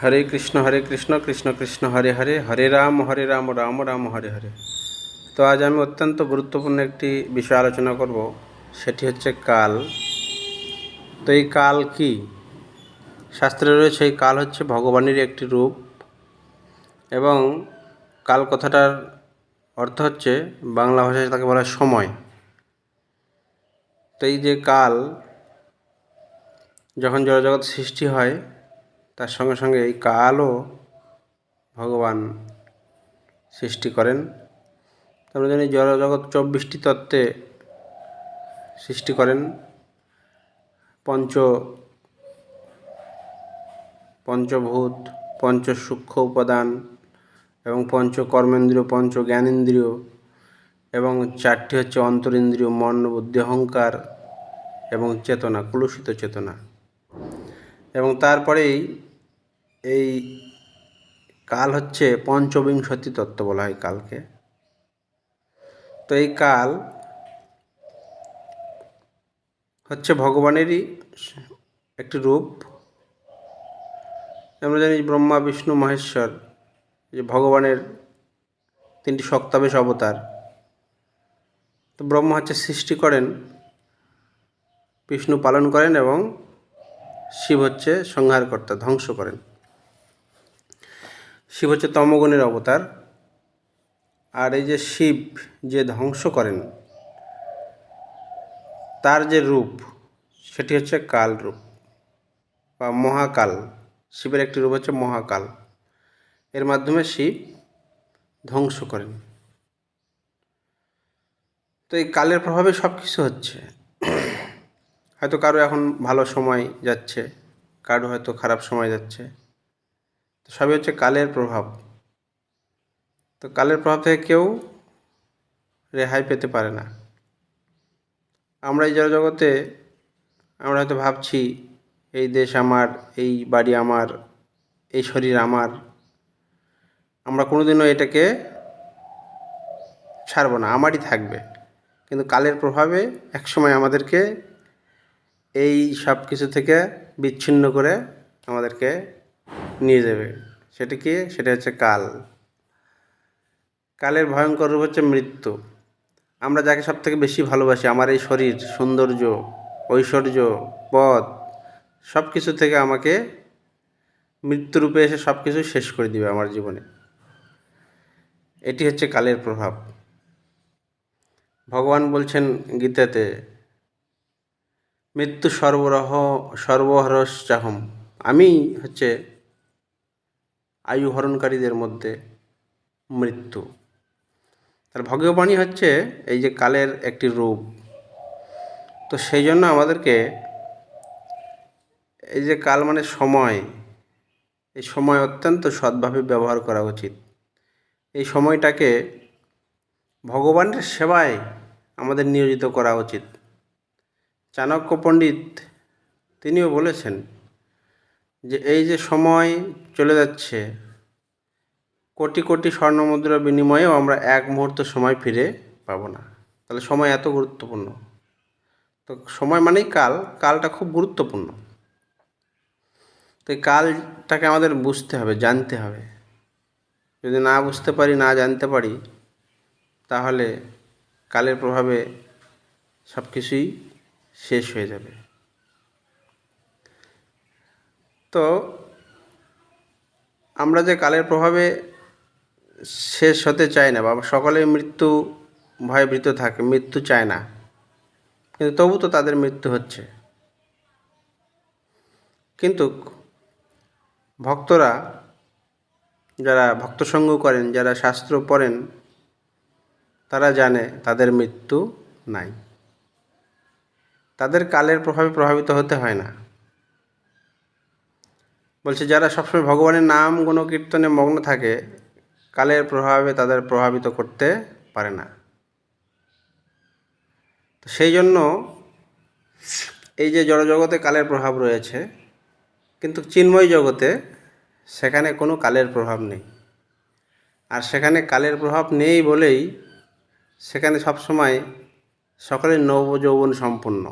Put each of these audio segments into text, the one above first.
হরে কৃষ্ণ কৃষ্ণ কৃষ্ণ হরে হরে, হরে রাম রাম রাম হরে হরে। তো আজ আমি অত্যন্ত গুরুত্বপূর্ণ একটি বিষয় আলোচনা করব, সেটি হচ্ছে কাল। তো এই কাল কি? শাস্ত্রে রয়েছে এই কাল হচ্ছে ভগবানের একটি রূপ, এবং কাল কথাটার অর্থ হচ্ছে বাংলা ভাষায় তাকে বলা হয় সময়। তো এই যে কাল, যখন জড়জগৎ সৃষ্টি হয় তার সঙ্গে সঙ্গে এই কালও ভগবান সৃষ্টি করেন। আমরা জানি জড়জগৎ 24টি তত্ত্বে সৃষ্টি করেন। পঞ্চভূত, পঞ্চ সূক্ষ্ম উপাদান, এবং পঞ্চ কর্মেন্দ্রিয়, পঞ্চ জ্ঞানেন্দ্রিয়, এবং 4টি হচ্ছে অন্তরিন্দ্রিয়, মন, বুদ্ধি, অহংকার এবং চেতনা, কুলুষিত চেতনা। এবং তারপরেই এই কাল হচ্ছে পঞ্চবিংশতি তত্ত্ব বলা হয় কালকে। তো এই কাল হচ্ছে ভগবানেরই একটি রূপ। আমরা জানি ব্রহ্মা, বিষ্ণু, মহেশ্বর যে ভগবানের 3টি শক্তাবেশ অবতার। তো ব্রহ্মা হচ্ছে সৃষ্টি করেন, বিষ্ণু পালন করেন, এবং শিব হচ্ছে সংহারকর্তা, ধ্বংস করেন। শিব হচ্ছে তমগুণের অবতার। আর এই যে শিব যে ধ্বংস করেন, তার যে রূপ সেটি হচ্ছে কাল রূপ বা মহাকাল। শিবের একটি রূপ হচ্ছে মহাকাল। এর মাধ্যমে শিব ধ্বংস করেন। তো এই কালের প্রভাবে সব কিছু হচ্ছে। হয়তো কারো এখন ভালো সময় যাচ্ছে, কারো হয়তো খারাপ সময় যাচ্ছে। তো সবই হচ্ছে কালের প্রভাব। তো কালের প্রভাব থেকে কেউ রেহাই পেতে পারে না। আমরা এই জগতে আমরা হয়তো ভাবছি এই দেশ আমার, এই বাড়ি আমার, এই শরীর আমার। আমরা কোনোদিনও এটাকে ছাড়ব না, আমারই থাকবে। কিন্তু কালের প্রভাবে একসময় আমাদেরকে এই সব কিছু থেকে বিচ্ছিন্ন করে আমাদেরকে নিয়ে যাবে। সেটা কি? সেটা হচ্ছে কাল। কালের ভয়ঙ্কর রূপ হচ্ছে মৃত্যু। আমরা যাকে সব থেকে বেশি ভালোবাসি, আমার এই শরীর, সৌন্দর্য, ঐশ্বর্য, পদ, সব কিছু থেকে আমাকে মৃত্যুরূপে এসে সব কিছু শেষ করে দিবে আমার জীবনে। এটি হচ্ছে কালের প্রভাব। ভগবান বলছেন গীতাতে, মৃত্যু সর্বহরশ্চাহম। আমি হচ্ছে আয়ু হরণকারীদের মধ্যে মৃত্যু। তার ভগবানই হচ্ছে এই যে কালের একটি রূপ। তো সেই জন্য আমাদেরকে এই যে কাল মানে সময়, এই সময় অত্যন্ত সৎভাবে ব্যবহার করা উচিত। এই সময়টাকে ভগবানের সেবায় আমাদের নিয়োজিত করা উচিত। চাণক্য পণ্ডিত তিনিও বলেছেন যে এই যে সময় চলে যাচ্ছে, কোটি কোটি স্বর্ণমুদ্রার বিনিময়েও আমরা এক মুহূর্ত সময় ফিরে পাবো না। তাহলে সময় এত গুরুত্বপূর্ণ। তো সময় মানেই কাল, কালটা খুব গুরুত্বপূর্ণ। তো এই কালটাকে আমাদের বুঝতে হবে, জানতে হবে। যদি না বুঝতে পারি, না জানতে পারি, তাহলে কালের প্রভাবে সব কিছুই শেষ হয়ে যাবে। তো আমরা যে কালের প্রভাবে শেষ হতে চাই না, বা সকলেই মৃত্যু ভয়ে ভীত থাকে, মৃত্যু চায় না, কিন্তু তবু তো তাদের মৃত্যু হচ্ছে। কিন্তু ভক্তরা, যারা ভক্তসঙ্গ করেন, যারা শাস্ত্র পড়েন, তারা জানে তাদের মৃত্যু নাই। তাদের কালের প্রভাবে প্রভাবিত হতে হয় না। বলছে যারা সবসময় ভগবানের নাম গুণকীর্তনে মগ্ন থাকে, কালের প্রভাবে তাদের প্রভাবিত করতে পারে না। তো সেই জন্য এই যে জড়জগতে কালের প্রভাব রয়েছে, কিন্তু চিন্ময় জগতে সেখানে কোনো কালের প্রভাব নেই। আর সেখানে কালের প্রভাব নেই বলেই সেখানে সবসময় সকলে নবযৌবন সম্পন্ন।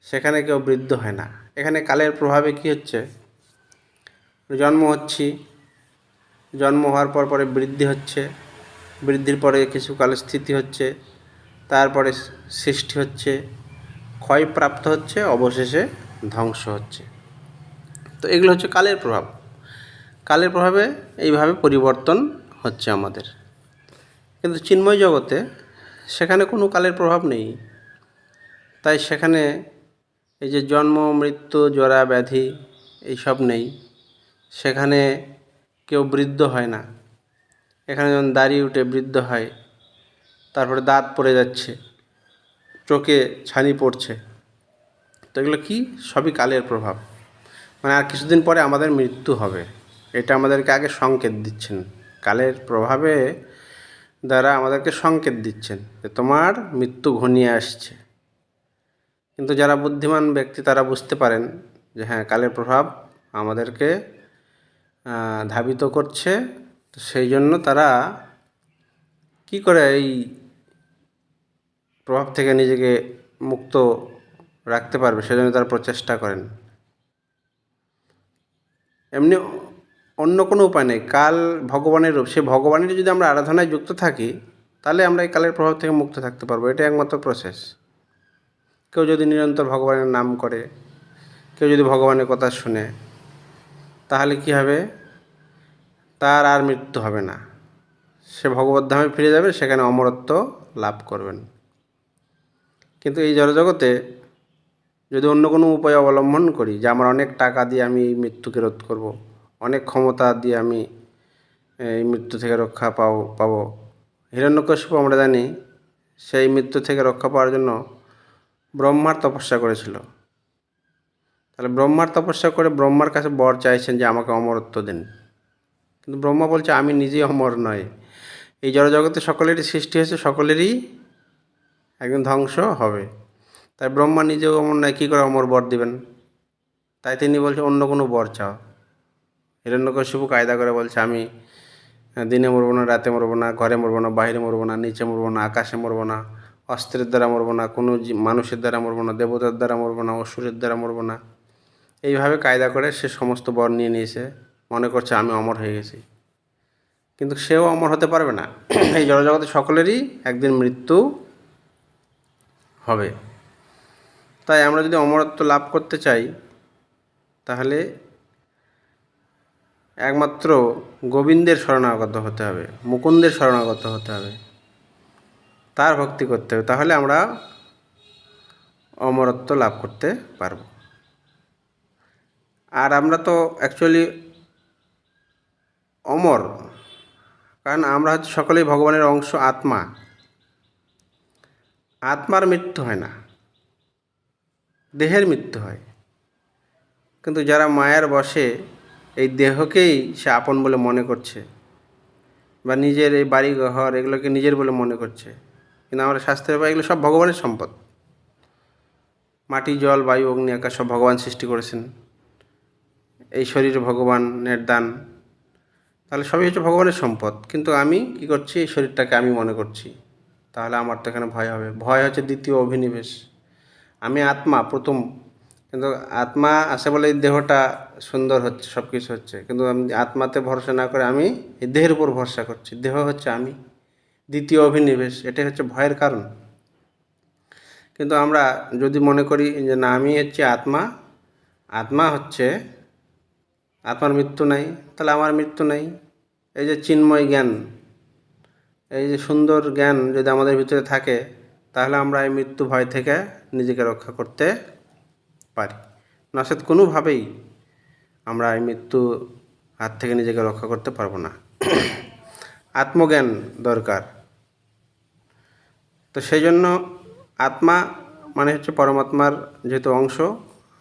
সেখানে কেউ বৃদ্ধ হয় না। এখানে কালের প্রভাবে কি হচ্ছে, জন্ম হচ্ছি, জন্ম হওয়ার পর পরে বৃদ্ধি হচ্ছে, বৃদ্ধির পরে কিছুকাল স্থিতি হচ্ছে, তারপরে সৃষ্টি হচ্ছে, ক্ষয়প্রাপ্ত হচ্ছে, অবশেষে ধ্বংস হচ্ছে। তো এগুলো হচ্ছে কালের প্রভাব। কালের প্রভাবে এইভাবে পরিবর্তন হচ্ছে আমাদের। কিন্তু চিন্ময় জগতে সেখানে কোনো কালের প্রভাব নেই। তাই সেখানে এই যে জন্ম, মৃত্যু, জরা, ব্যাধি এইসব নেই। সেখানে কেউ বৃদ্ধ হয় না। এখানে যেমন দাড়ি উঠে বৃদ্ধ হয়, তারপরে দাঁত পড়ে যাচ্ছে, চোখে ছানি পড়ছে, তো এগুলো কি? সবই কালের প্রভাব। মানে আর কিছুদিন পরে আমাদের মৃত্যু হবে, এটা আমাদেরকে আগে সংকেত দিচ্ছেন। কালের প্রভাবে দ্বারা আমাদেরকে সংকেত দিচ্ছেন যে তোমার মৃত্যু ঘনিয়ে আসছে। কিন্তু যারা বুদ্ধিমান ব্যক্তি তারা বুঝতে পারেন যে হ্যাঁ, কালের প্রভাব আমাদেরকে ধাবিত করছে। তো সেই জন্য তারা কি করে এই প্রভাব থেকে নিজেকে মুক্ত রাখতে পারবে, সেজন্য তারা প্রচেষ্টা করেন। এমনি অন্য কোনো উপায় নেই। কাল ভগবানের রূপ, সে ভগবানের যদি আমরা আরাধনায় যুক্ত থাকি তাহলে আমরা এই কালের প্রভাব থেকে মুক্ত থাকতে পারবো। এটা একমাত্র প্রসেস। কেউ যদি নিরন্তর ভগবানের নাম করে, কেউ যদি ভগবানের কথা শুনে, তাহলে কি হবে? তার আর মৃত্যু হবে না, সে ভগবদ্ধামে ফিরে যাবে, সেখানে অমরত্ব লাভ করবেন। কিন্তু এই জড়জগতে যদি অন্য কোনো উপায় অবলম্বন করি, যে আমার অনেক টাকা দিয়ে আমি এই মৃত্যুকে রোধ করব, অনেক ক্ষমতা দিয়ে আমি এই মৃত্যু থেকে রক্ষা পাবো। হিরণ্যকশিপু আমরা জানি সেই মৃত্যু থেকে রক্ষা পাওয়ার জন্য ব্রহ্মার তপস্যা করেছিল। তাহলে ব্রহ্মার তপস্যা করে ব্রহ্মার কাছে বর চাইছেন যে আমাকে অমরত্ব দিন। কিন্তু ব্রহ্মা বলছে আমি নিজেই অমর নয়। এই জড়জগতে সকলেরই সৃষ্টি হয়েছে, সকলেরই একদিন ধ্বংস হবে। তাই ব্রহ্মা নিজেও অমর নয়, কী করে অমর বর দিবেন? তাই তিনি বলছে অন্য কোনো বর চাও। হিরণ্যকশিপু কায়দা করে বলছে আমি দিনে মরবো না, রাতে মরবো না, ঘরে মরবো না, বাইরে মরবো না, নিচে মরবো না, আকাশে মরবো না, অস্ত্রের দ্বারা মরবো না, কোনো মানুষের দ্বারা মরবো না, দেবতার দ্বারা মরবো না, অসুরের দ্বারা মরবো না। এইভাবে কায়দা করে সে সমস্ত বর নিয়ে নিয়েছে, মনে করছে আমি অমর হয়ে গেছি। কিন্তু সেও অমর হতে পারবে না। এই জড়জগতে সকলেরই একদিন মৃত্যু হবে। তাই আমরা যদি অমরত্ব লাভ করতে চাই তাহলে একমাত্র গোবিন্দের শরণাগত হতে হবে, মুকুন্দের শরণাগত হতে হবে, তার ভক্তি করতে হবে। তাহলে আমরা অমরত্ব লাভ করতে পারব। আর আমরা তো অ্যাকচুয়ালি অমর, কারণ আমরা হচ্ছে সকলেই ভগবানের অংশ, আত্মা। আত্মার মৃত্যু হয় না, দেহের মৃত্যু হয়। কিন্তু যারা মায়ার বশে এই দেহকেই সে আপন বলে মনে করছে, বা নিজের এই বাড়ি ঘর এগুলোকে নিজের বলে মনে করছে, কিন্তু আমরা শাস্ত্রে পাই এগুলো সব ভগবানের সম্পদ। মাটি, জল, বায়ু, অগ্নি, আকাশ সব ভগবান সৃষ্টি করেছেন। এই শরীর ভগবানের দান, তাহলে সবই হচ্ছে ভগবানের সম্পদ। কিন্তু আমি কি করছি? এই শরীরটাকে আমি মনে করছি, তাহলে আমার তো এখানে ভয় হবে। ভয় হচ্ছে দ্বিতীয় অভিনিবেশ। আমি আত্মা প্রথম, কিন্তু আত্মা আছে বলে এই দেহটা সুন্দর হচ্ছে, সব কিছু হচ্ছে। কিন্তু আমি আত্মাতে ভরসা না করে আমি এই দেহের উপর ভরসা করছি। দেহ হচ্ছে আমি, দ্বিতীয় অভিনিবেশ। এটাই হচ্ছে ভয়ের কারণ। কিন্তু আমরা যদি মনে করি যে না, আমি হচ্ছে আত্মা, আত্মা হচ্ছে, আত্মার মৃত্যু নাই, তাহলে আমার মৃত্যু নেই। এই যে চিন্ময় জ্ঞান, এই যে সুন্দর জ্ঞান যদি আমাদের ভিতরে থাকে, তাহলে আমরা এই মৃত্যু ভয় থেকে নিজেকে রক্ষা করতে পারি। নচেৎ কোনোভাবেই আমরা এই মৃত্যু হাত থেকে নিজেকে রক্ষা করতে পারবো না। আত্মজ্ঞান দরকার। তো সেই জন্য আত্মা মানে হচ্ছে পরমাত্মার যেহেতু অংশ,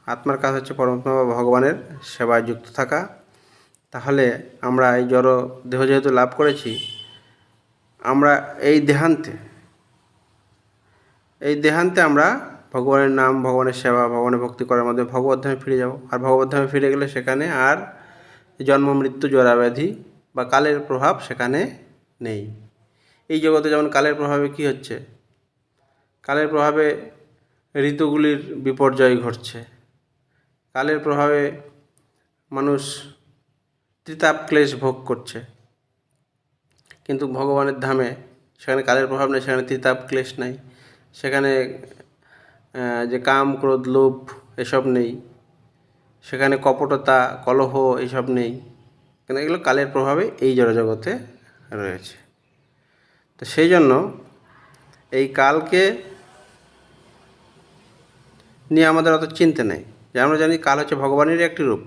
আত্মার কাজ হচ্ছে পরমাত্মা বা ভগবানের সেবায় যুক্ত থাকা। তাহলে আমরা এই জড় দেহ যেহেতু লাভ করেছি, আমরা এই দেহান্তে আমরা ভগবানের নাম, ভগবানের সেবা, ভগবানের ভক্তি করার মাধ্যমে ভগবদ্ধামে ফিরে যাব। আর ভগবদ্ধামে ফিরে গেলে সেখানে আর জন্ম, মৃত্যু, জরা, ব্যাধি বা কালের প্রভাব সেখানে নেই। এই জগতে যেমন কালের প্রভাবে কি হচ্ছে? কালের প্রভাবে ঋতুগুলির বিপর্যয় ঘটছে। কালের প্রভাবে মানুষ ত্রিতাপ ক্লেশ ভোগ করছে। কিন্তু ভগবানের ধামে সেখানে কালের প্রভাব নেই, সেখানে ত্রিতাপ ক্লেশ নাই, সেখানে যে কাম ক্রোধ লোভ এসব নেই, সেখানে কপটতা কলহ এইসব নেই, কিন্তু এগুলো কালের প্রভাবে এই জড়জগতে রয়েছে। তো সেই জন্য এই কালকে নিয়ে আমাদের অত চিন্তা নেই, যে আমরা জানি কাল হচ্ছে ভগবানেরই একটি রূপ।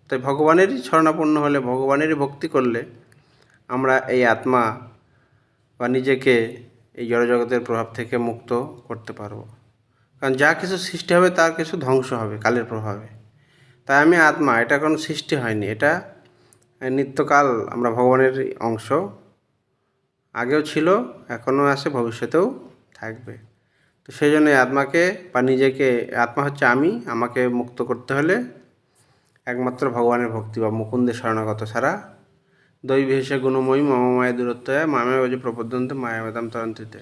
তাই ভগবানেরই শরণাপন্ন হলে, ভগবানেরই ভক্তি করলে আমরা এই আত্মা বা নিজেকে এই জড়জগতের প্রভাব থেকে মুক্ত করতে পারবো। কারণ যা কিছু সৃষ্টি হবে তার কিছু ধ্বংস হবে কালের প্রভাবে। তাই আমি আত্মা, এটা কোনো সৃষ্টি হয়নি, এটা নিত্যকাল আমরা ভগবানের অংশ, আগেও ছিল, এখনও আছে, ভবিষ্যতেও থাকবে। তো সেই জন্য আত্মাকে বা নিজেকে, আত্মা হচ্ছে আমি, আমাকে মুক্ত করতে হলে একমাত্র ভগবানের ভক্তি বা মুকুন্দের শরণাগত ছাড়া দৈবী হেসে গুণময়ী মম মায়া দূরত্ব মামে বাজে প্রপদ্যন্তে মায়াবেদাম তরন্তিতে।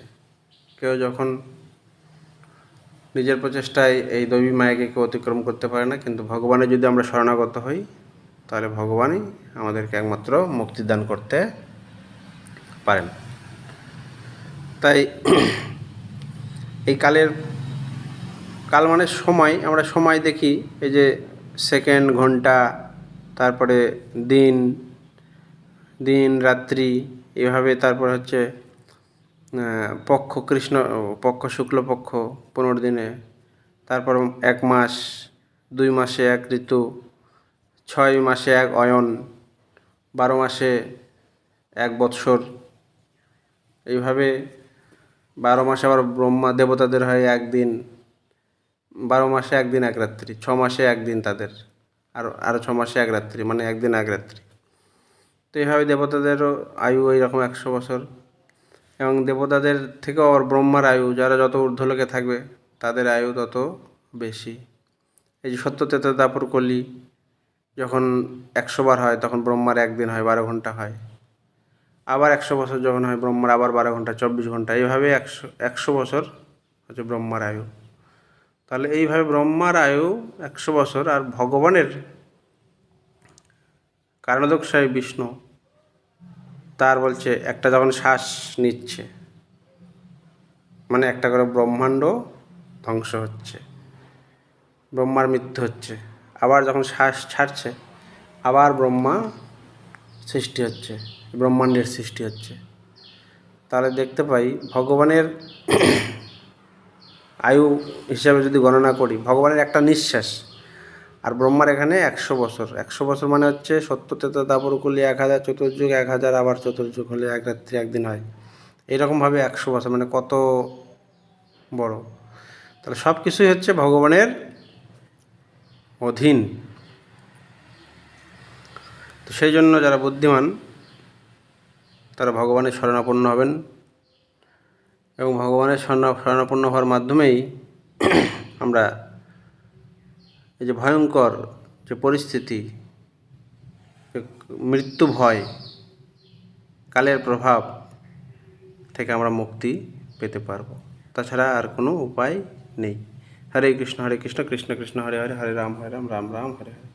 কেউ যখন নিজের প্রচেষ্টায় এই দৈবী মায়াকে কেউ অতিক্রম করতে পারে না, কিন্তু ভগবানের যদি আমরা শরণাগত হই তাহলে ভগবানই আমাদেরকে একমাত্র মুক্তিদান করতে পারেন। তাই এই কাল মানে সময়, আমরা সময় দেখি, এই যে সেকেন্ড, ঘন্টা, তারপরে দিন রাত্রি, এভাবে তারপর হচ্ছে পক্ষ, কৃষ্ণ পক্ষ, শুক্লপক্ষ 15 দিনে, তারপর 1 মাস, 2 মাসে 1 ঋতু, 6 মাসে 1 অয়ন, 12 মাসে 1 বৎসর, এইভাবে 12 মাসে আবার ব্রহ্মা দেবতাদের হয় 1 দিন, 12 মাসে 1 দিন 1 রাত্রি, 6 মাসে 1 দিন তাদের, আরও 6 মাসে 1 রাত্রি, মানে 1 দিন 1 রাত্রি। তো এইভাবে দেবতাদেরও আয়ু এইরকম 100 বছর। এবং দেবতাদের থেকেও আবার ব্রহ্মার আয়ু, যারা যত ঊর্ধ্বলোকে থাকবে তাদের আয়ু তত বেশি। এই যে সত্য ত্রেতা দ্বাপর কলি যখন 100 বার হয়, তখন ব্রহ্মার 1 দিন হয়, 12 ঘন্টা হয়। আবার 100 বছর যখন হয়, ব্রহ্মার আবার 12 ঘন্টা, 24 ঘন্টা। এইভাবে 100 বছর হচ্ছে ব্রহ্মার আয়ু। তাহলে এইভাবে ব্রহ্মার আয়ু 100 বছর, আর ভগবানের কারণোদকশায়ী বিষ্ণু, তার বলছে একটা যখন শ্বাস নিচ্ছে, মানে একটা করে ব্রহ্মাণ্ড ধ্বংস হচ্ছে, ব্রহ্মার মৃত্যু হচ্ছে, আবার যখন শ্বাস ছাড়ছে আবার ব্রহ্মা সৃষ্টি হচ্ছে, ব্রহ্মাণ্ডের সৃষ্টি হচ্ছে। তাহলে দেখতে পাই ভগবানের আয়ু হিসাবে যদি গণনা করি, ভগবানের একটা নিঃশ্বাস, আর ব্রহ্মার এখানে 100 বছর। 100 বছর মানে হচ্ছে সত্য ত্রেতা দ্বাপর কলি 1000, চতুর্যুগ 1000, আবার চতুর্যুগ হলে 1 রাত্রি 1 দিন হয়। এইরকমভাবে 100 বছর, মানে কত বড়। তাহলে সব কিছুই হচ্ছে ভগবানের অধীন। তো সেই জন্য যারা বুদ্ধিমান তারা ভগবানের শরণাপন্ন হবেন, এবং ভগবানের শরণাপন্ন হওয়ার মাধ্যমেই আমরা এই যে ভয়ঙ্কর যে পরিস্থিতি, মৃত্যু ভয়, কালের প্রভাব থেকে আমরা মুক্তি পেতে পারবো। তাছাড়া আর কোনো উপায় নেই। হরে কৃষ্ণ কৃষ্ণ কৃষ্ণ হরে হরে, হরে রাম রাম রাম হরে হরে।